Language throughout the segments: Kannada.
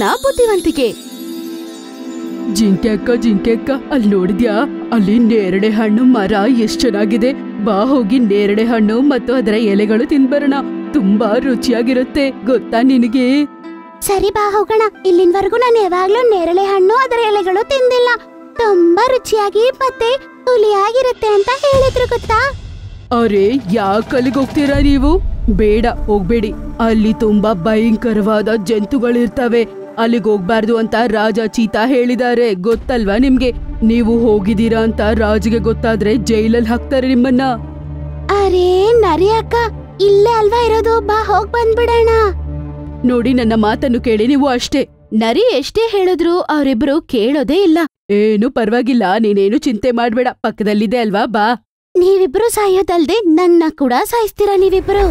ಜಿಂಕೆನ ಬುದ್ಧಿವಂತಿಕೆ. ಜಿಂಕೆ ಅಕ್ಕ ಅಲ್ಲಿ ನೋಡಿದ್ಯಾ? ಅಲ್ಲಿ ನೇರಳೆ ಹಣ್ಣು ಮರ ಎಷ್ಟ್ ಚೆನ್ನಾಗಿದೆ. ಬಾ ಹೋಗಿ ನೇರಳೆ ಹಣ್ಣು ಮತ್ತು ಅದರ ಎಲೆಗಳು ತಿನ್ಬರೋಣ. ತುಂಬಾ ರುಚಿಯಾಗಿರುತ್ತೆ ಗೊತ್ತಾ ನಿನಗೆ? ಸರಿ ಬಾ ಹೋಗೋಣ. ಇಲ್ಲಿನವರೆಗೂ ನಾನು ಯಾವಾಗ್ಲೂ ನೇರಳೆ ಹಣ್ಣು ಅದರ ಎಲೆಗಳು ತಿಂದಿಲ್ಲ. ತುಂಬಾ ರುಚಿಯಾಗಿ ಮತ್ತೆ ಹುಲಿಯಾಗಿರುತ್ತೆ ಅಂತ ಹೇಳಿದ್ರು ಗೊತ್ತಾ? ಅರೆ ಯಾಕೆ ಅಲ್ಲಿಗೆ ಹೋಗ್ತೀರಾ ನೀವು? ಬೇಡ ಹೋಗ್ಬೇಡಿ, ಅಲ್ಲಿ ತುಂಬಾ ಭಯಂಕರವಾದ ಜಂತುಗಳಿರ್ತವೆ. ಅಲ್ಲಿಗೆ ಹೋಗ್ಬಾರ್ದು ಅಂತ ರಾಜ ಚೀತಾ ಹೇಳಿದ್ದಾರೆ ಗೊತ್ತಲ್ವಾ ನಿಮ್ಗೆ? ನೀವು ಹೋಗಿದ್ದೀರಾ ಅಂತ ರಾಜಿಗೆ ಗೊತ್ತಾದ್ರೆ ಜೈಲಲ್ಲಿ ಹಾಕ್ತಾರೆ ನಿಮ್ಮನ್ನ. ಅರೇ ನರಿ ಅಕ್ಕ, ಇಲ್ಲೇ ಅಲ್ವಾ ಇರೋದು, ಬಾ ಹೋಗ್ ಬಂದ್ಬಿಡೋಣ. ನೋಡಿ ನನ್ನ ಮಾತನ್ನು ಕೇಳಿ ನೀವು ಅಷ್ಟೇ. ನರಿ ಎಷ್ಟೇ ಹೇಳಿದ್ರು ಅವರಿಬ್ರು ಕೇಳೋದೇ ಇಲ್ಲ. ಏನು ಪರವಾಗಿಲ್ಲ, ನೀನೇನು ಚಿಂತೆ ಮಾಡ್ಬೇಡ, ಪಕ್ಕದಲ್ಲಿದೆ ಅಲ್ವಾ, ಬಾ. ನೀವಿಬ್ರು ಸಾಯೋದಲ್ದೆ ನನ್ನ ಕೂಡ ಸಾಯಿಸ್ತೀರಾ ನೀವಿಬ್ರು.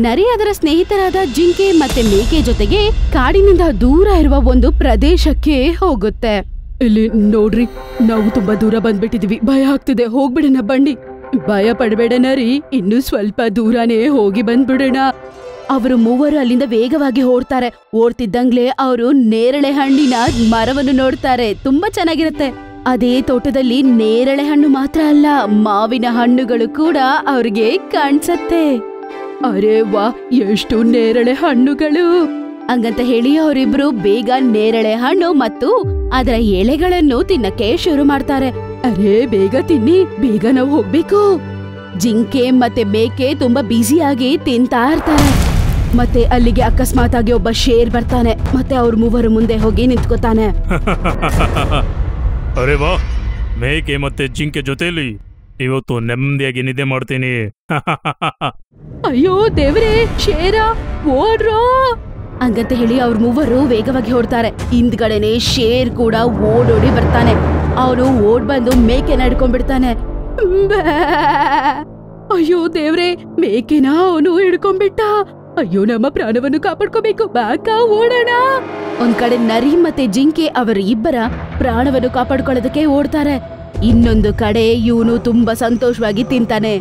ನರಿ ಅದರ ಸ್ನೇಹಿತರಾದ ಜಿಂಕೆ ಮತ್ತೆ ಮೇಕೆ ಜೊತೆಗೆ ಕಾಡಿನಿಂದ ದೂರ ಇರುವ ಒಂದು ಪ್ರದೇಶಕ್ಕೆ ಹೋಗುತ್ತೆ. ಇಲ್ಲಿ ನೋಡ್ರಿ, ನಾವು ತುಂಬಾ ದೂರ ಬಂದ್ಬಿಟ್ಟಿದೀವಿ, ಭಯ ಆಗ್ತಿದೆ, ಹೋಗ್ಬಿಡೋಣ ಬನ್ನಿ. ಭಯ ಪಡಬೇಡ ನರಿ, ಇನ್ನು ಸ್ವಲ್ಪ ದೂರನೇ ಹೋಗಿ ಬಂದ್ಬಿಡೋಣ. ಅವರು ಮೂವರು ಅಲ್ಲಿಂದ ವೇಗವಾಗಿ ಓಡ್ತಾರೆ. ಓಡ್ತಿದ್ದಂಗ್ಲೆ ಅವರು ನೇರಳೆ ಹಣ್ಣಿನ ಮರವನ್ನು ನೋಡ್ತಾರೆ. ತುಂಬಾ ಚೆನ್ನಾಗಿರುತ್ತೆ. ಅದೇ ತೋಟದಲ್ಲಿ ನೇರಳೆ ಹಣ್ಣು ಮಾತ್ರ ಅಲ್ಲ, ಮಾವಿನ ಹಣ್ಣುಗಳು ಕೂಡ ಅವ್ರಿಗೆ ಕಾಣಿಸತ್ತೆ. ಅರೆ ವಾ, ಎಷ್ಟು ನೇರಳೆ ಹಣ್ಣುಗಳು! ಹಂಗಂತ ಹೇಳಿ ಅವರಿಬ್ರು ಬೇಗ ನೇರಳೆ ಹಣ್ಣು ಮತ್ತು ಅದರ ಎಲೆಗಳನ್ನು ತಿನ್ನಕ್ಕೆ ಶುರು ಮಾಡ್ತಾರೆ. ಅರೆ ಬೇಗ ತಿನ್ನಿ, ಬೇಗ ನಾವು ಹೋಗ್ಬೇಕು. ಜಿಂಕೆ ಮತ್ತೆ ಮೇಕೆ ತುಂಬಾ ಬ್ಯುಸಿಯಾಗಿ ತಿಂತಾ ಇರ್ತಾರೆ. ಮತ್ತೆ ಅಲ್ಲಿಗೆ ಅಕಸ್ಮಾತ್ ಆಗಿ ಒಬ್ಬ ಶೇರ್ ಬರ್ತಾನೆ. ಮತ್ತೆ ಅವ್ರ ಮೂವರು ಮುಂದೆ ಹೋಗಿ ನಿಂತ್ಕೋತಾನೆ. ಅರೆ ವಾ, ಮೇಕೆ ಮತ್ತೆ ಜಿಂಕೆ ಜೊತೆಲಿ ಇವತ್ತು ನೆಮ್ಮದಿಯಾಗಿ ನಿದ್ದೆ ಮಾಡ್ತೀನಿ. ಅಯ್ಯೋ ದೇವ್ರೇ, ಶೇರ ಓಡ್ರೋ! ಹಂಗಂತ ಹೇಳಿ ಅವ್ರ ಮೂವರು ವೇಗವಾಗಿ ಓಡ್ತಾರೆ. ಹಿಂದ್ಗಡೆನೆ ಶೇರ್ ಕೂಡ ಓಡೋಡಿ ಬರ್ತಾನೆ. ಅವನು ಓಡ್ ಬಂದು ಮೇಕೆ ನಡ್ಕೊಂಡ್ಬಿಡ್ತಾನೆ. ಅಯ್ಯೋ ದೇವ್ರೇ, ಮೇಕೆನ ಅವನು ಹಿಡ್ಕೊಂಡ್ಬಿಟ್ಟ. ಅಯ್ಯೋ, ನಮ್ಮ ಪ್ರಾಣವನ್ನು ಕಾಪಾಡ್ಕೋಬೇಕು, ಬಾಕ ಓಡೋಣ. ಒಂದ್ ಕಡೆ ನರಿ ಮತ್ತೆ ಜಿಂಕೆ ಅವರ ಇಬ್ಬರ ಪ್ರಾಣವನ್ನು ಕಾಪಾಡ್ಕೊಳ್ಳೋದಕ್ಕೆ ಓಡ್ತಾರೆ. ಇನ್ನೊಂದು ಕಡೆ ಇವನು ತುಂಬಾ ಸಂತೋಷವಾಗಿ ತಿಂತಾನೆ.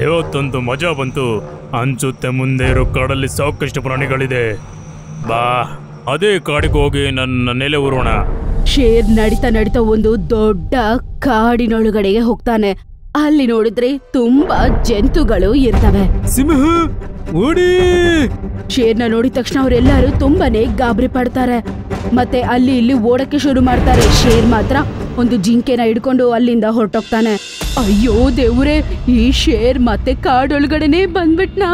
ಇವತ್ತೊಂದು ಮಜಾ ಬಂತು ಅನ್ಸುತ್ತೆ. ಮುಂದೆ ಇರೋ ಕಾಡಲ್ಲಿ ಸಾಕಷ್ಟು ಪ್ರಾಣಿಗಳಿದೆ. ಬಾ, ಅದೇ ಕಾಡಿಗೆ ಹೋಗಿ ನನ್ನ ನೆಲೆ ಉರೋಣ. ಶೇರ್ ನಡಿತಾ ನಡಿತಾ ಒಂದು ದೊಡ್ಡ ಕಾಡಿನೊಳಗಡೆಗೆ ಹೋಗ್ತಾನೆ. ಅಲ್ಲಿ ನೋಡಿದ್ರೆ ತುಂಬಾ ಜಂತುಗಳು ಇರ್ತವೆ. ಸಿಂಹ ಓಡಿ! ಶೇರ್ನ ನೋಡಿದ ತಕ್ಷಣ ಅವರೆಲ್ಲರೂ ತುಂಬಾನೇ ಗಾಬರಿ ಪಡ್ತಾರೆ. ಮತ್ತೆ ಅಲ್ಲಿ ಇಲ್ಲಿ ಓಡಕ್ಕೆ ಶುರು ಮಾಡ್ತಾರೆ. ಶೇರ್ ಮಾತ್ರ ಒಂದು ಜಿಂಕೆನ ಹಿಡ್ಕೊಂಡು ಅಲ್ಲಿಂದ ಹೊರಟೋಗ್ತಾನೆ. ಅಯ್ಯೋ ದೇವ್ರೇ, ಈ ಶೇರ್ ಮತ್ತೆ ಕಾಡೊಳಗಡೆನೆ ಬಂದ್ಬಿಟ್ನಾ?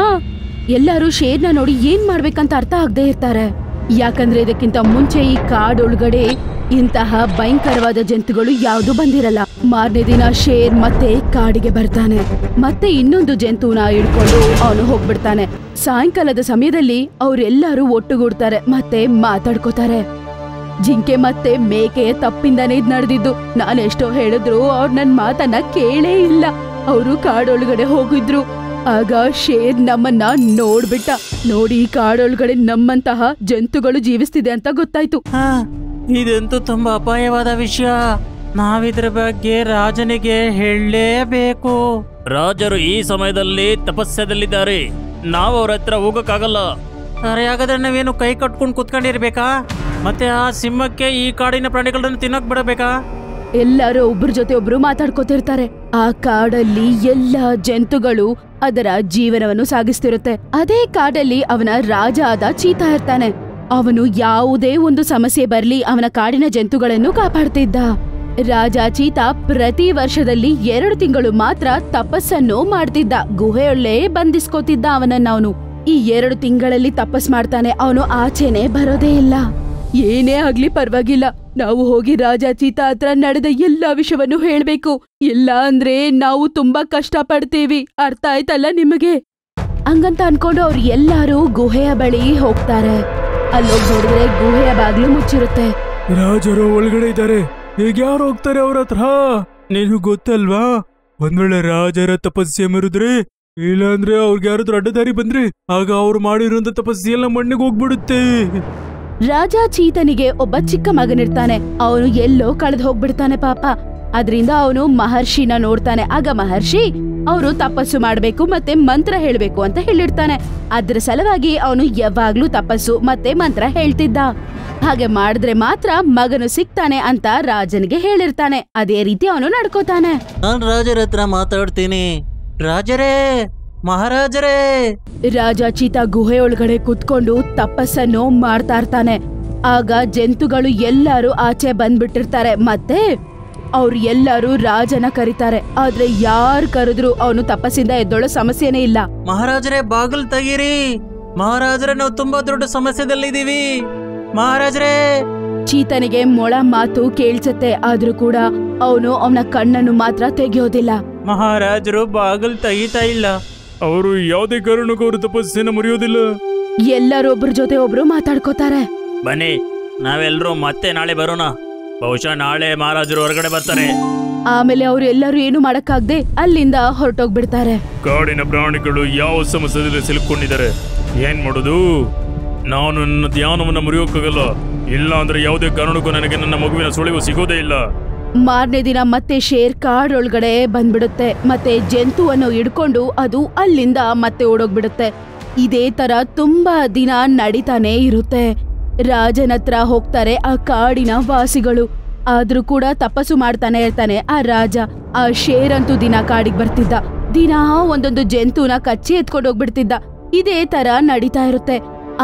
ಎಲ್ಲರೂ ಶೇರ್ನ ನೋಡಿ ಏನ್ ಮಾಡ್ಬೇಕಂತ ಅರ್ಥ ಆಗದೆ ಇರ್ತಾರೆ. ಯಾಕಂದ್ರೆ ಇದಕ್ಕಿಂತ ಮುಂಚೆ ಈ ಕಾಡೊಳಗಡೆ ಇಂತಹ ಭಯಂಕರವಾದ ಜಂತುಗಳು ಯಾವ್ದು ಬಂದಿರಲ್ಲ. ಮಾರನೇ ದಿನ ಶೇರ್ ಮತ್ತೆ ಕಾಡಿಗೆ ಬರ್ತಾನೆ. ಮತ್ತೆ ಇನ್ನೊಂದು ಜಂತುನ ಹಿಡ್ಕೊಂಡು ಅವನು ಹೋಗ್ಬಿಡ್ತಾನೆ. ಸಾಯಂಕಾಲದ ಸಮಯದಲ್ಲಿ ಅವರೆಲ್ಲರೂ ಒಟ್ಟುಗೂಡ್ತಾರೆ ಮತ್ತೆ ಮಾತಾಡ್ಕೋತಾರೆ. ಜಿಂಕೆ ಮತ್ತೆ ಮೇಕೆ ತಪ್ಪಿಂದಾನೇ ಇದ್ ನಡೆದಿದ್ದು. ನಾನೆಷ್ಟೋ ಹೇಳಿದ್ರು ಅವ್ರು ನನ್ ಮಾತನ್ನ ಕೇಳೇ ಇಲ್ಲ. ಅವರು ಕಾಡೊಳಗಡೆ ಹೋಗಿದ್ರು. ಆಗ ಶೇರ್ ನಮ್ಮನ್ನ ನೋಡ್ಬಿಟ್ಟ. ನೋಡಿ, ಕಾಡೊಳಗಡೆ ನಮ್ಮಂತಹ ಜಂತುಗಳು ಜೀವಿಸ್ತಿದೆ ಅಂತ ಗೊತ್ತಾಯ್ತು. ಇದಂತೂ ತುಂಬಾ ಅಪಾಯವಾದ ವಿಷಯ. ನಾವಿದ್ರ ಬಗ್ಗೆ ರಾಜನಿಗೆ ಹೇಳಲೇಬೇಕು. ರಾಜರು ಈ ಸಮಯದಲ್ಲಿ ತಪಸ್ಸದಲ್ಲಿದ್ದಾರೆ, ನಾವು ಅವ್ರ ಹತ್ರ ಹೋಗಕ್ಕಾಗಲ್ಲ. ಅರೆ, ಹಾಗಾದ್ರೆ ನಾವೇನು ಕೈ ಕಟ್ಕೊಂಡು ಕುತ್ಕೊಂಡಿರ್ಬೇಕಾ? ಮತ್ತೆ ಆ ಸಿಂಹಕ್ಕೆ ಈ ಕಾಡಿನ ಪ್ರಾಣಿಗಳನ್ನು ತಿನ್ನಕ್ ಬಿಡಬೇಕಾ? ಎಲ್ಲರೂ ಒಬ್ರ ಜೊತೆ ಒಬ್ರು ಮಾತಾಡ್ಕೋತಿರ್ತಾರೆ. ಆ ಕಾಡಲ್ಲಿ ಎಲ್ಲಾ ಜಂತುಗಳು ಅದರ ಜೀವನವನ್ನು ಸಾಗಿಸ್ತಿರುತ್ತೆ. ಅದೇ ಕಾಡಲ್ಲಿ ಅವನ ರಾಜ ಆದ ಚೀತಾ ಇರ್ತಾನೆ. ಅವನು ಯಾವುದೇ ಒಂದು ಸಮಸ್ಯೆ ಬರ್ಲಿ ಅವನ ಕಾಡಿನ ಜಂತುಗಳನ್ನು ಕಾಪಾಡ್ತಿದ್ದ. ರಾಜ ಚೀತಾ ಪ್ರತಿ ವರ್ಷದಲ್ಲಿ 2 ತಿಂಗಳು ಮಾತ್ರ ತಪಸ್ಸನ್ನು ಮಾಡ್ತಿದ್ದ. ಗುಹೆಯೊಳ್ಳೆ ಬಂಧಿಸ್ಕೋತಿದ್ದ ಅವನನ್ನು. ಈ 2 ತಿಂಗಳಲ್ಲಿ ತಪಸ್ ಮಾಡ್ತಾನೆ. ಅವನು ಆಚೆನೆ ಬರೋದೇ ಇಲ್ಲ. ಏನೇ ಆಗ್ಲಿ ಪರವಾಗಿಲ್ಲ, ನಾವು ಹೋಗಿ ರಾಜ ಚೀತಾ ಹತ್ರ ನಡೆದ ಎಲ್ಲಾ ವಿಷಯವನ್ನು ಹೇಳ್ಬೇಕು. ಇಲ್ಲ ಅಂದ್ರೆ ನಾವು ತುಂಬಾ ಕಷ್ಟ ಪಡ್ತೀವಿ, ಅರ್ಥ ಆಯ್ತಲ್ಲ ನಿಮಗೆ? ಹಂಗಂತ ಅನ್ಕೊಂಡು ಅವ್ರು ಎಲ್ಲಾರು ಗುಹೆಯ ಬಳಿ ಹೋಗ್ತಾರೆ. ಅಲ್ಲೋಗಿ ನೋಡಿದ್ರೆ ಗುಹೆಯ ಬಾಗ್ಲು ಮುಚ್ಚಿರುತ್ತೆ. ರಾಜರು ಒಳಗಡೆ ಇದ್ದಾರೆ, ಈಗ ಯಾರು ಹೋಗ್ತಾರೆ ಅವ್ರ ಹತ್ರ? ನೀನು ಗೊತ್ತಲ್ವಾ, ಒಂದ್ ವೇಳೆ ರಾಜರ ತಪಸ್ಸೆ ಮೆರಿದ್ರೆ, ಇಲ್ಲಾಂದ್ರೆ ಅವ್ರಿಗೆ ಯಾರಾದ್ರೂ ಅಡ್ಡದಾರಿ ಬಂದ್ರೆ ಆಗ ಅವ್ರು ಮಾಡಿರೋಂತ ತಪಸ್ಸೆ ಎಲ್ಲ ಮಣ್ಣಿಗೆ ಹೋಗ್ಬಿಡುತ್ತೆ. ರಾಜ ಚೀತನಿಗೆ ಒಬ್ಬ ಚಿಕ್ಕ ಮಗನಿರ್ತಾನೆ. ಅವನು ಎಲ್ಲೋ ಕಳೆದು ಹೋಗ್ಬಿಡ್ತಾನೆ ಪಾಪ. ಅದ್ರಿಂದ ಅವನು ಮಹರ್ಷಿನ ನೋಡ್ತಾನೆ. ಆಗ ಮಹರ್ಷಿ, ಅವರು ತಪಸ್ಸು ಮಾಡ್ಬೇಕು ಮತ್ತೆ ಮಂತ್ರ ಹೇಳ್ಬೇಕು ಅಂತ ಹೇಳಿರ್ತಾನೆ. ಅದ್ರ ಸಲುವಾಗಿ ಅವನು ಯಾವಾಗ್ಲೂ ತಪಸ್ಸು ಮತ್ತೆ ಮಂತ್ರ ಹೇಳ್ತಿದ್ದ. ಹಾಗೆ ಮಾಡಿದ್ರೆ ಮಾತ್ರ ಮಗನು ಸಿಗ್ತಾನೆ ಅಂತ ರಾಜನಿಗೆ ಹೇಳಿರ್ತಾನೆ. ಅದೇ ರೀತಿ ಅವನು ನಡ್ಕೋತಾನೆ. ನಾನ್ ರಾಜರ ಹತ್ರ ಮಾತಾಡ್ತೀನಿ. ರಾಜರೇ, ಮಹಾರಾಜರೇ. ರಾಜ ಚೀತಾ ಗುಹೆ ಒಳಗಡೆ ಕುತ್ಕೊಂಡು ತಪಸ್ಸನ್ನು ಮಾಡ್ತಾ ಇರ್ತಾನೆ. ಆಗ ಜಂತುಗಳು ಎಲ್ಲರೂ ಆಚೆ ಬಂದ್ಬಿಟ್ಟಿರ್ತಾರೆ ಮತ್ತೆ ಅವ್ರು ಎಲ್ಲರೂ ರಾಜನ ಕರೀತಾರೆ. ಆದ್ರೆ ಯಾರು ಕರೆದ್ರು ಅವನು ತಪಸ್ಸಿಂದ ಎದ್ದೊಳೋ ಸಮಸ್ಯೆನೇ ಇಲ್ಲ. ಮಹಾರಾಜರೇ, ಬಾಗಿಲು ತೆಗೀರಿ. ಮಹಾರಾಜರೇ, ನಾವು ತುಂಬಾ ದೊಡ್ಡ ಸಮಸ್ಯೆದಲ್ಲಿದ್ದೀವಿ. ಮಹಾರಾಜರೇ. ಚೀತನಿಗೆ ಮೊಳ ಮಾತು ಕೇಳಿಸುತ್ತೆ. ಆದ್ರೂ ಕೂಡ ಅವನು ಅವನ ಕಣ್ಣನ್ನು ಮಾತ್ರ ತೆಗೆಯೋದಿಲ್ಲ. ಮಹಾರಾಜರು ಬಾಗಿಲು ತೆಗೀತಾ ಇಲ್ಲ. ಅವರು ಯಾವುದೇ ಕಾರಣಕ್ಕೂ ಅವರು ತಪಸ್ಸನ್ನು ಮುರಿಯೋದಿಲ್ಲ. ಎಲ್ಲರೂ ಒಬ್ರ ಜೊತೆ ಒಬ್ರು ಮಾತಾಡ್ಕೋತಾರೆ. ಬನ್ನಿ, ನಾವೆಲ್ಲರೂ ಮತ್ತೆ ನಾಳೆ ಬರೋಣ. ಬಹುಶಃ ನಾಳೆ ಮಹಾರಾಜರು ಹೊರಗಡೆ ಬರ್ತಾರೆ. ಆಮೇಲೆ ಅವರು ಎಲ್ಲರೂ ಏನು ಮಾಡಕ್ಕಾಗ್ದೆ ಅಲ್ಲಿಂದ ಹೊರಟೋಗ್ಬಿಡ್ತಾರೆ. ಕಾಡಿನ ಪ್ರಾಣಿಗಳು ಯಾವ ಸಮಸ್ಯೆದಲ್ಲಿ ಸಿಲುಕೊಂಡಿದ್ದಾರೆ, ಏನ್ ಮಾಡೋದು? ನಾನು ನನ್ನ ಧ್ಯಾನವನ್ನ ಮುರಿಯೋಕ್ಕಾಗಲ್ಲ. ಇಲ್ಲ ಅಂದ್ರೆ ಯಾವುದೇ ಕಾರಣಕ್ಕೂ ನನಗೆ ನನ್ನ ಮಗುವಿನ ಸುಳಿವು ಸಿಗೋದೇ ಇಲ್ಲ. ಮಾರನೇ ದಿನ ಮತ್ತೆ ಶೇರ್ ಕಾಡೊಳಗಡೆ ಬಂದ್ಬಿಡುತ್ತೆ. ಮತ್ತೆ ಜಂತುವನ್ನು ಹಿಡ್ಕೊಂಡು ಅದು ಅಲ್ಲಿಂದ ಮತ್ತೆ ಓಡೋಗ್ಬಿಡುತ್ತೆ. ಇದೇ ತರ ತುಂಬಾ ದಿನ ನಡೀತಾನೆ ಇರುತ್ತೆ. ರಾಜನ ಹತ್ರ ಹೋಗ್ತಾರೆ ಆ ಕಾಡಿನ ವಾಸಿಗಳು. ಆದ್ರೂ ಕೂಡ ತಪಸ್ಸು ಮಾಡ್ತಾನೆ ಇರ್ತಾನೆ ಆ ರಾಜ. ಆ ಶೇರ್ ಅಂತೂ ದಿನ ಕಾಡಿಗೆ ಬರ್ತಿದ್ದ. ದಿನ ಒಂದೊಂದು ಜಂತುನ ಕಚ್ಚಿ ಎತ್ಕೊಂಡು ಹೋಗ್ಬಿಡ್ತಿದ್ದ. ಇದೇ ತರ ನಡೀತಾ ಇರುತ್ತೆ.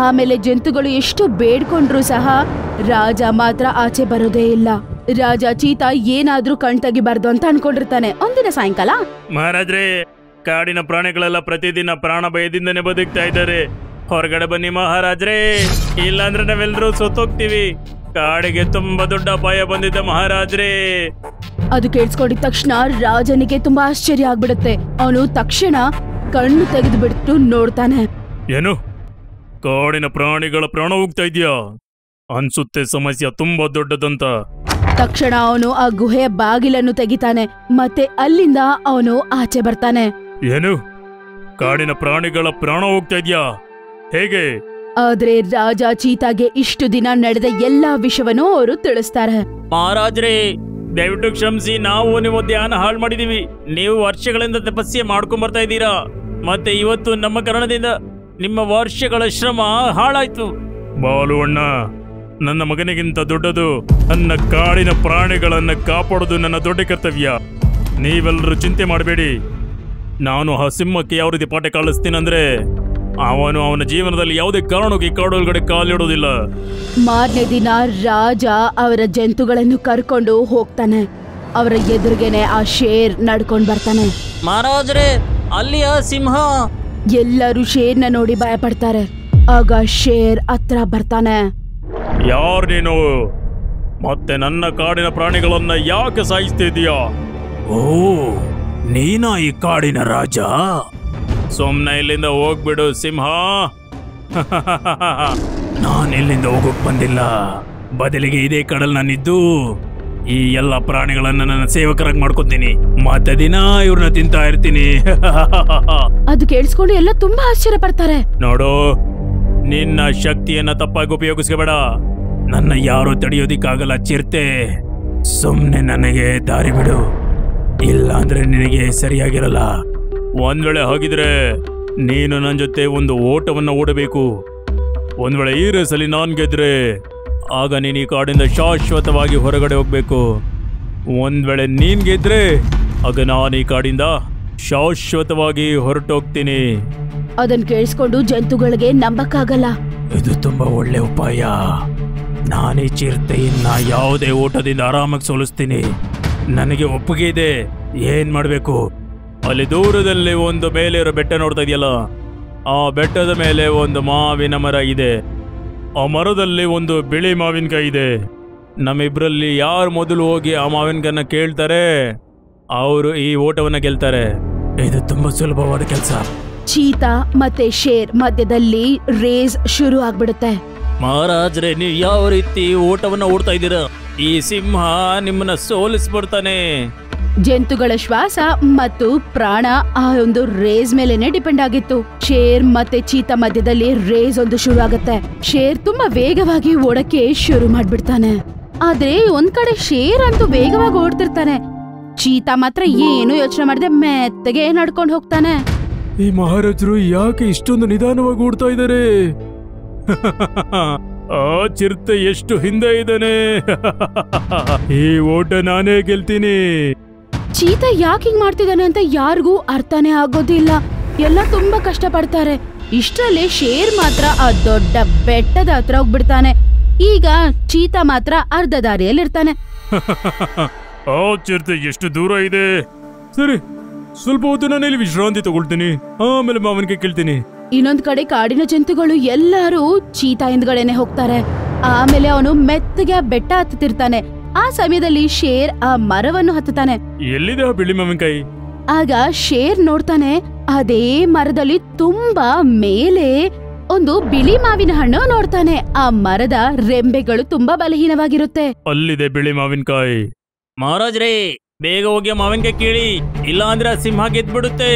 ಆಮೇಲೆ ಜಂತುಗಳು ಎಷ್ಟು ಬೇಡ್ಕೊಂಡ್ರು ಸಹ ರಾಜ ಮಾತ್ರ ಆಚೆ ಬರೋದೇ ಇಲ್ಲ. ರಾಜ ಚೀತಾ ಏನಾದ್ರೂ ಕಣ್ ತೆಗಿಬಾರ್ದು ಅಂತ ಅನ್ಕೊಂಡಿರ್ತಾನೆ. ಒಂದಿನ ಸಾಯಂಕಾಲ, ಮಹಾರಾಜ್ರೆ, ಕಾಡಿನ ಪ್ರಾಣಿಗಳೆಲ್ಲ ಪ್ರತಿದಿನ ಪ್ರಾಣ ಭಯದಿಂದನೇ ಬದುಕ್ತಾ ಇದ್ದಾರೆ. ಹೊರಗಡೆ ಬನ್ನಿ ಮಹಾರಾಜ್ರೆ, ಇಲ್ಲಾಂದ್ರೆ ನಾವೆಲ್ಲರೂ ಸತ್ತೋಗ್ತೀವಿ. ಕಾಡಿಗೆ ತುಂಬಾ ದೊಡ್ಡ ಅಪಾಯ ಬಂದಿದೆ ಮಹಾರಾಜ್ರೆ. ಅದು ಕೇಳಿಸ್ಕೊಂಡಿದ ತಕ್ಷಣ ರಾಜನಿಗೆ ತುಂಬಾ ಆಶ್ಚರ್ಯ ಆಗ್ಬಿಡುತ್ತೆ. ಅವನು ತಕ್ಷಣ ಕಣ್ಣು ತೆಗೆದು ಬಿಟ್ಟು ನೋಡ್ತಾನೆ. ಏನು, ಕಾಡಿನ ಪ್ರಾಣಿಗಳ ಪ್ರಾಣ ಹೋಗ್ತಾ ಇದೆಯಾ? ಅನ್ಸುತ್ತೆ ಸಮಸ್ಯೆ ತುಂಬಾ ದೊಡ್ಡದಂತ. ತಕ್ಷಣ ಅವನು ಆ ಗುಹೆಯ ಬಾಗಿಲನ್ನು ತೆಗಿತಾನೆ. ಮತ್ತೆ ಅಲ್ಲಿಂದ ಅವನು ಆಚೆ ಬರ್ತಾನೆ. ಏನು, ಕಾಡಿನ ಪ್ರಾಣಿಗಳ ಪ್ರಾಣ ಹೋಗ್ತಾ ಇದೆಯಾ? ಹೇಗೆ? ಆದ್ರೆ ರಾಜ ಚೀತಾಗೆ ಇಷ್ಟು ದಿನ ನಡೆದ ಎಲ್ಲಾ ವಿಷಯವನ್ನು ಅವರು ತಿಳಿಸ್ತಾರೆ. ಮಹಾರಾಜ್ರೆ, ದಯವಿಟ್ಟು ಕ್ಷಮಿಸಿ. ನಾವು ನಿಮ್ಮ ಧ್ಯಾನ ಹಾಳು ಮಾಡಿದೀವಿ. ನೀವು ವರ್ಷಗಳಿಂದ ತಪಸ್ಸೆ ಮಾಡ್ಕೊಂಡ್ ಬರ್ತಾ ಇದ್ದೀರಾ. ಮತ್ತೆ ಇವತ್ತು ನಮ್ಮ ಕಾರಣದಿಂದ ನಿಮ್ಮ ವರ್ಷಗಳ ಶ್ರಮ ಹಾಳಾಯ್ತು. ಬಾಲು ಅಣ್ಣ, ನನ್ನ ಮಗನಿಗಿಂತ ದೊಡ್ಡದು ನನ್ನ ಕಾಡಿನ ಪ್ರಾಣಿಗಳನ್ನ ಕಾಪಾಡೋದು ನನ್ನ ದೊಡ್ಡ ಕರ್ತವ್ಯ. ನೀವೆಲ್ಲರೂ ಚಿಂತೆ ಮಾಡಬೇಡಿ. ನಾನು ಆ ಸಿಂಹಕ್ಕೆ ಯಾವ ರೀತಿ ಪಾಠ ಕಲಿಸ್ತೀನಂದ್ರೆ ಅವನು ಅವನ ಜೀವನದಲ್ಲಿ ಯಾವುದೇ ಕಾರಣಕ್ಕೆ ಕಾಡೊಳಗಡೆ ಕಾಲಿಡೋದಿಲ್ಲ. ಮಾರನೇ ದಿನ ರಾಜ ಅವರ ಜಂತುಗಳನ್ನು ಕರ್ಕೊಂಡು ಹೋಗ್ತಾನೆ. ಅವರ ಎದುರಿಗೆನೆ ಆ ಶೇರ್ ನಡ್ಕೊಂಡ್ ಬರ್ತಾನೆ. ಮಹಾರಾಜ್ರೆ, ಅಲ್ಲಿ ಆ ಸಿಂಹ. ಎಲ್ಲರೂ ಶೇರ್ನ ನೋಡಿ ಭಯ ಪಡ್ತಾರೆ. ಆಗ ಶೇರ್ ಹತ್ರ ಬರ್ತಾನೆ. ಯಾರು ನೀನು? ಮತ್ತೆ ನನ್ನ ಕಾಡಿನ ಪ್ರಾಣಿಗಳನ್ನ ಯಾಕೆ ಸಾಯಿಸ್ತಿದೀಯಾ? ಓ, ನೀನಾ ಈ ಕಾಡಿನ ರಾಜ? ಸುಮ್ನೆ ಇಲ್ಲಿಂದ ಹೋಗ್ಬಿಡು ಸಿಂಹ. ನಾನು ಇಲ್ಲಿಂದ ಹೋಗೋಕ್ ಬಂದಿಲ್ಲ. ಬದಲಿಗೆ ಇದೇ ಕಡಲ್ ನಾನಿದ್ದು ಈ ಎಲ್ಲ ಪ್ರಾಣಿಗಳನ್ನ ನನ್ನ ಸೇವಕರಾಗಿ ಮಾಡ್ಕೊತೀನಿ. ಮತ್ತೆ ದಿನ ಇವ್ರನ್ನ ತಿಂತಾ ಇರ್ತೀನಿ. ಅದು ಕೇಳಿಸ್ಕೊಂಡು ಎಲ್ಲ ತುಂಬಾ ಆಶ್ಚರ್ಯ ಪಡ್ತಾರೆ. ನೋಡು, ನಿನ್ನ ಶಕ್ತಿಯನ್ನ ತಪ್ಪಾಗಿ ಉಪಯೋಗಿಸ್ಕೋಬೇಡ. ನನ್ನ ಯಾರು ತಡೆಯೋದಿಕ್ಕಾಗಲ್ಲ ಚಿರತೆ. ಸುಮ್ನೆ ನನಗೆ ದಾರಿ ಬಿಡು, ಇಲ್ಲ ಅಂದ್ರೆ ನಿನಗೆ ಸರಿಯಾಗಿರಲ್ಲ. ಒಂದ್ ವೇಳೆ ಹಾಗಿದ್ರೆ ನೀನು ನನ್ನ ಜೊತೆ ಒಂದು ಓಟವನ್ನ ಓಡಬೇಕು. ಒಂದ್ ವೇಳೆ ಈ ರೇಸಲ್ಲಿ ನಾನ್ ಗೆದ್ರೆ ಆಗ ನೀನು ಈ ಕಾಡಿಂದ ಶಾಶ್ವತವಾಗಿ ಹೊರಗಡೆ ಹೋಗ್ಬೇಕು. ಒಂದ್ ವೇಳೆ ನೀನ್ ಗೆದ್ರೆ ಆಗ ನಾನು ಈ ಕಾಡಿಂದ ಶಾಶ್ವತವಾಗಿ ಹೊರಟೋಗ್ತೀನಿ. ಅದನ್ನ ಕೇಳಿಸ್ಕೊಂಡು ಜಂತುಗಳಿಗೆ ನಂಬಕ್ಕಾಗಲ್ಲ. ಇದು ತುಂಬಾ ಒಳ್ಳೆ ಉಪಾಯ. ನಾನೇ ಚಿರತೆಯನ್ನ ಯಾವುದೇ ಓಟದಿಂದ ಆರಾಮಾಗಿ ಸೋಲಿಸ್ತೀನಿ. ನನಗೆ ಒಪ್ಪಿಗೆ ಇದೆ. ಏನ್ ಮಾಡ್ಬೇಕು? ಅಲ್ಲಿ ದೂರದಲ್ಲಿ ಒಂದು ಮೇಲೆ ಇರೋ ಬೆಟ್ಟ ನೋಡ್ತಾ ಇದೆಯಲ್ಲ, ಆ ಬೆಟ್ಟದ ಮೇಲೆ ಒಂದು ಮಾವಿನ ಮರ ಇದೆ. ಆ ಮರದಲ್ಲಿ ಒಂದು ಬಿಳಿ ಮಾವಿನಕಾಯಿ ಇದೆ. ನಮ್ಮಿಬ್ರಲ್ಲಿ ಯಾರು ಮೊದಲು ಹೋಗಿ ಆ ಮಾವಿನಕಾಯನ್ನ ಕೇಳ್ತಾರೆ ಅವರು ಈ ಓಟವನ್ನ ಗೆಲ್ತಾರೆ. ಇದು ತುಂಬಾ ಸುಲಭವಾದ ಕೆಲಸ. ಚೀತಾ ಮತ್ತೆ ಶೇರ್ ಮಧ್ಯದಲ್ಲಿ ರೇಸ್ ಶುರು ಆಗ್ಬಿಡುತ್ತೆ. ಮಹಾರಾಜ್ರೆ, ನೀವು ಯಾವ ರೀತಿ ಓಟವನ್ನ ಓಡ್ತಾ ಇದ್ದೀರಾ? ಈ ಸಿಂಹ ನಿಮ್ಮನ್ನ ಸೋಲಿಸ್ಬಿಡ್ತಾನೆ. ಜಂತುಗಳ ಶ್ವಾಸ ಮತ್ತು ಪ್ರಾಣ ಆ ಒಂದು ರೇಸ್ ಮೇಲೆನೆ ಡಿಪೆಂಡ್ ಆಗಿತ್ತು. ಶೇರ್ ಮತ್ತೆ ಚೀತಾ ಮಧ್ಯದಲ್ಲಿ ರೇಸ್ ಒಂದು ಶುರು ಆಗತ್ತೆ. ಶೇರ್ ತುಂಬಾ ವೇಗವಾಗಿ ಓಡಕ್ಕೆ ಶುರು ಮಾಡ್ಬಿಡ್ತಾನೆ. ಆದ್ರೆ ಒಂದ್ ಕಡೆ ಶೇರ್ ಅಂತೂ ವೇಗವಾಗಿ ಓಡ್ತಿರ್ತಾನೆ. ಚೀತಾ ಮಾತ್ರ ಏನು ಯೋಚನೆ ಮಾಡದೆ ಮೆತ್ತಗೆ ನಡ್ಕೊಂಡು ಹೋಗ್ತಾನೆ. ಈ ಮಹಾರಾಜರು ಯಾಕೆ ಇಷ್ಟೊಂದು ನಿಧಾನವಾಗಿ ಓಡ್ತಾ ಇದ್ದಾರೆ? ಆ ಚಿರತೆ ಎಷ್ಟು ಹಿಂದೆ ಇದ್ದಾನೆ. ಈ ಓಟ ನಾನೇ ಗೆಲ್ತೀನಿ. ಚೀತಾ ಯಾಕೆ ಹಿಂಗ್ ಮಾಡ್ತಿದ್ದಾನೆ ಅಂತ ಯಾರಿಗೂ ಅರ್ಥನೇ ಆಗೋದಿಲ್ಲ. ಎಲ್ಲ ತುಂಬಾ ಕಷ್ಟ ಪಡ್ತಾರೆ. ಇಷ್ಟರಲ್ಲೇ ಶೇರ್ ಮಾತ್ರ ಆ ದೊಡ್ಡ ಬೆಟ್ಟದ ಹತ್ರ ಹೋಗ್ಬಿಡ್ತಾನೆ. ಈಗ ಚೀತಾ ಮಾತ್ರ ಅರ್ಧ ದಾರಿಯಲ್ಲಿರ್ತಾನೆ. ಆ ಚಿರತೆ ಎಷ್ಟು ದೂರ ಇದೆ. ಸರಿ, ಸ್ವಲ್ಪ ಹೊತ್ತು ನಾನು ಇಲ್ಲಿ ವಿಶ್ರಾಂತಿ ತಗೊಳ್ತೀನಿ, ಆಮೇಲೆ ಮಾವನಿಗೆ ಕೇಳ್ತೀನಿ. ಇನ್ನೊಂದ್ ಕಡೆ ಕಾಡಿನ ಜಂತುಗಳು ಎಲ್ಲರೂ ಚೀತಾ ಹಿಂದ್ಗಡೆನೆ ಹೋಗ್ತಾರೆ. ಆಮೇಲೆ ಅವನು ಮೆತ್ತಗೆ ಆ ಬೆಟ್ಟ ಹತ್ತುತ್ತಿರ್ತಾನೆ. ಆ ಸಮಯದಲ್ಲಿ ಶೇರ್ ಆ ಮರವನ್ನು ಹತ್ತುತ್ತಾನೆ. ಎಲ್ಲಿದೆ ಆ ಬಿಳಿ ಮಾವಿನಕಾಯಿ? ಆಗ ಶೇರ್ ನೋಡ್ತಾನೆ, ಅದೇ ಮರದಲ್ಲಿ ತುಂಬಾ ಮೇಲೆ ಒಂದು ಬಿಳಿ ಮಾವಿನ ಹಣ್ಣು ನೋಡ್ತಾನೆ. ಆ ಮರದ ರೆಂಬೆಗಳು ತುಂಬಾ ಬಲಹೀನವಾಗಿರುತ್ತೆ. ಅಲ್ಲಿದೆ ಬಿಳಿ ಮಾವಿನಕಾಯಿ. ಮಹಾರಾಜ್ರೇ, ಬೇಗ ಹೋಗಿ ಆ ಮಾವಿನಕಾಯಿ ಕೇಳಿ, ಇಲ್ಲ ಅಂದ್ರೆ ಆ ಸಿಂಹ ಗೆದ್ಬಿಡುತ್ತೆ.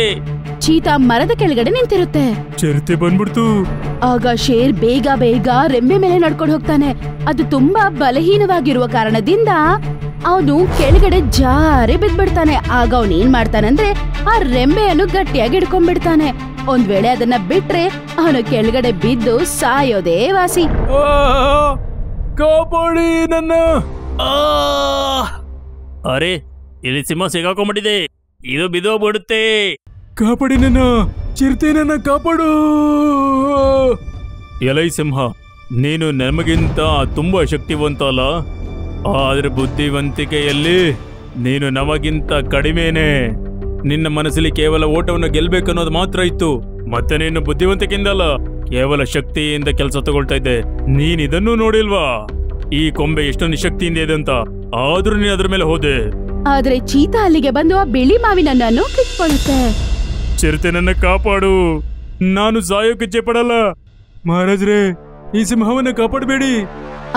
ಚೀತಾ ಮರದ ಕೆಳಗಡೆ ನಿಂತಿರುತ್ತೆ. ಚಿರತೆ ಬಂದ್ಬಿಡ್ತು. ಆಗ ಶೇರ್ ಬೇಗ ಬೇಗ ರೆಂಬೆ ಮೇಲೆ ನಡ್ಕೊಂಡು ಹೋಗ್ತಾನೆ. ಅದು ತುಂಬಾ ಬಲಹೀನವಾಗಿರುವ ಕಾರಣದಿಂದ ಅವನು ಕೆಳಗಡೆ ಜಾರಿ ಬಿದ್ಬಿಡ್ತಾನೆ. ಆಗ ಅವನ್ ಏನ್ ಮಾಡ್ತಾನಂದ್ರೆ ಆ ರೆಂಬೆಯನ್ನು ಗಟ್ಟಿಯಾಗಿ ಹಿಡ್ಕೊಂಡ್ಬಿಡ್ತಾನೆ. ಒಂದ್ ವೇಳೆ ಅದನ್ನ ಬಿಟ್ರೆ ಅವನು ಕೆಳಗಡೆ ಬಿದ್ದು ಸಾಯೋದೇ ವಾಸಿ. ಕಾಪಾಡಿ ನನ್ನ. ಅರೆ, ಇಲ್ಲಿ ಸಿಂಹ ಸಿಗಾಕೊಂಡ್ಬಿಟ್ಟಿದೆ, ಇದು ಬಿದ್ದೋಗ್ಬಿಡುತ್ತೆ. ಕಾಪಾಡಿ ನನ್ನ, ಚಿರತೆ ನನ್ನ ಕಾಪಾಡು. ಎಲೈ ಸಿಂಹ, ನೀನು ನಮಗಿಂತ ತುಂಬಾ ಶಕ್ತಿವಂತ ಅಲ್ಲ, ಆದ್ರೆ ಬುದ್ಧಿವಂತಿಕೆಯಲ್ಲಿ ನೀನು ನಮಗಿಂತ ಕಡಿಮೆನೆ. ನಿನ್ನ ಮನಸ್ಸಲ್ಲಿ ಕೇವಲ ಓಟವನ್ನು ಗೆಲ್ಬೇಕನ್ನೋದು ಮಾತ್ರ ಇತ್ತು. ಮತ್ತೆ ನೀನು ಬುದ್ಧಿವಂತಿಕೆಯಿಂದ ಅಲ್ಲ, ಕೇವಲ ಶಕ್ತಿಯಿಂದ ಕೆಲಸ ತಗೊಳ್ತಾ ಇದ್ದೆ. ನೀನ್ ಇದನ್ನೂ ನೋಡಿಲ್ವಾ, ಈ ಕೊಂಬೆ ಎಷ್ಟೊಂದು ಶಕ್ತಿಯಿಂದ ಇದೆ ಅಂತ. ಆದ್ರೂ ನೀನು ಅದ್ರ ಮೇಲೆ ಹೋದೆ. ಆದ್ರೆ ಚೀತಾ ಅಲ್ಲಿಗೆ ಬಂದು ಆ ಬಿಳಿ ಮಾವಿನ ಹಣ್ಣನ್ನು ಕಿತ್ಕೊಳ್ಳುತ್ತೆ. ಚಿರತೆ ನನ್ನ ಕಾಪಾಡು, ನಾನು ಸಾಯೋಕೆ ಇಚ್ಛೆ ಪಡಲ್ಲ. ಮಹಾರಾಜ್ರೆ, ಈ ಸಿಂಹವನ್ನ ಕಾಪಾಡಬೇಡಿ.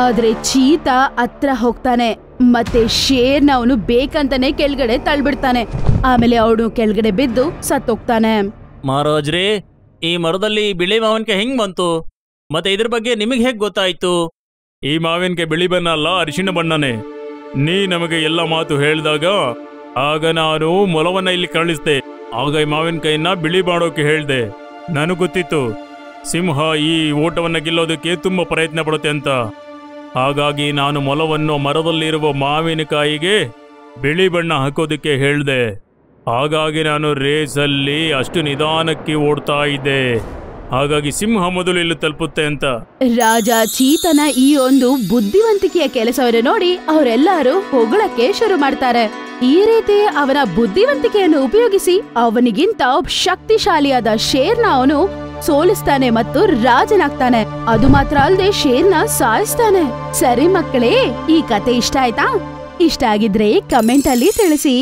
ಆದ್ರೆ ಚೀತಾ ಹತ್ರ ಹೋಗ್ತಾನೆ ಮತ್ತೆ ಶೇರ್ನ ಅವನು ಬೇಕಂತಾನೆ ಕೆಳಗಡೆ ತಳ್ಬಿಡ್ತಾನೆ. ಆಮೇಲೆ ಅವನು ಕೆಳಗಡೆ ಬಿದ್ದು ಸತ್ತೋಗ್ತಾನೆ. ಮಹಾರಾಜ್ರೇ, ಈ ಮರದಲ್ಲಿ ಬಿಳಿ ಮಾವಿನಕಾಯಿ ಹೆಂಗ್ ಬಂತು? ಮತ್ತೆ ಇದ್ರ ಬಗ್ಗೆ ನಿಮಗೆ ಹೇಗ್ ಗೊತ್ತಾಯ್ತು? ಈ ಮಾವಿನಕಾಯಿ ಬಿಳಿ ಬಣ್ಣ ಅಲ್ಲ, ಅರಿಶಿಣ ಬಣ್ಣನೇ. ನೀ ನಮಗೆ ಎಲ್ಲ ಮಾತು ಹೇಳಿದಾಗ ಆಗ ನಾನು ಮೊಲವನ್ನ ಇಲ್ಲಿ ಕಳಿಸ್ದೆ. ಆಗ ಈ ಮಾವಿನಕಾಯಿನ ಬಿಳಿ ಮಾಡೋಕೆ ಹೇಳ್ದೆ. ನನಗೆ ಗೊತ್ತಿತ್ತು ಸಿಂಹ ಈ ಓಟವನ್ನ ಗೆಲ್ಲೋದಕ್ಕೆ ತುಂಬಾ ಪ್ರಯತ್ನ ಪಡುತ್ತೆ ಅಂತ. ಹಾಗಾಗಿ ನಾನು ಮೊಲವನ್ನು ಮರದಲ್ಲಿರುವ ಮಾವಿನಕಾಯಿಗೆ ಬಿಳಿ ಬಣ್ಣ ಹಾಕೋದಕ್ಕೆ ಹೇಳ್ದೆ. ಹಾಗಾಗಿ ನಾನು ರೇಸಲ್ಲಿ ಅಷ್ಟು ನಿಧಾನಕ್ಕೆ ಓಡ್ತಾ ಇದ್ದೆ. ಹಾಗಾಗಿ ಸಿಂಹ ಮೊದಲು ಇಲ್ಲಿ ತಲುಪುತ್ತೆ ಅಂತ. ರಾಜ ಚೀತನ ಈ ಒಂದು ಬುದ್ಧಿವಂತಿಕೆಯ ಕೆಲಸವನ್ನು ನೋಡಿ ಅವರೆಲ್ಲರೂ ಹೊಗಳಕ್ಕೆ ಶುರು ಮಾಡ್ತಾರೆ. ಈ ರೀತಿ ಅವನ ಬುದ್ಧಿವಂತಿಕೆಯನ್ನು ಉಪಯೋಗಿಸಿ ಅವನಿಗಿಂತ ಶಕ್ತಿಶಾಲಿಯಾದ ಶೇರ್ನ ಅವನು ಸೋಲಿಸ್ತಾನೆ ಮತ್ತು ರಾಜನಾಗ್ತಾನೆ. ಅದು ಮಾತ್ರ ಅಲ್ಲದೆ ಶೇರ್ನ ಸಾಯಿಸ್ತಾನೆ. ಸರಿ ಮಕ್ಕಳೇ, ಈ ಕತೆ ಇಷ್ಟ ಆಯ್ತಾ? ಇಷ್ಟ ಆಗಿದ್ರೆ ಕಮೆಂಟ್ ಅಲ್ಲಿ ತಿಳಿಸಿ.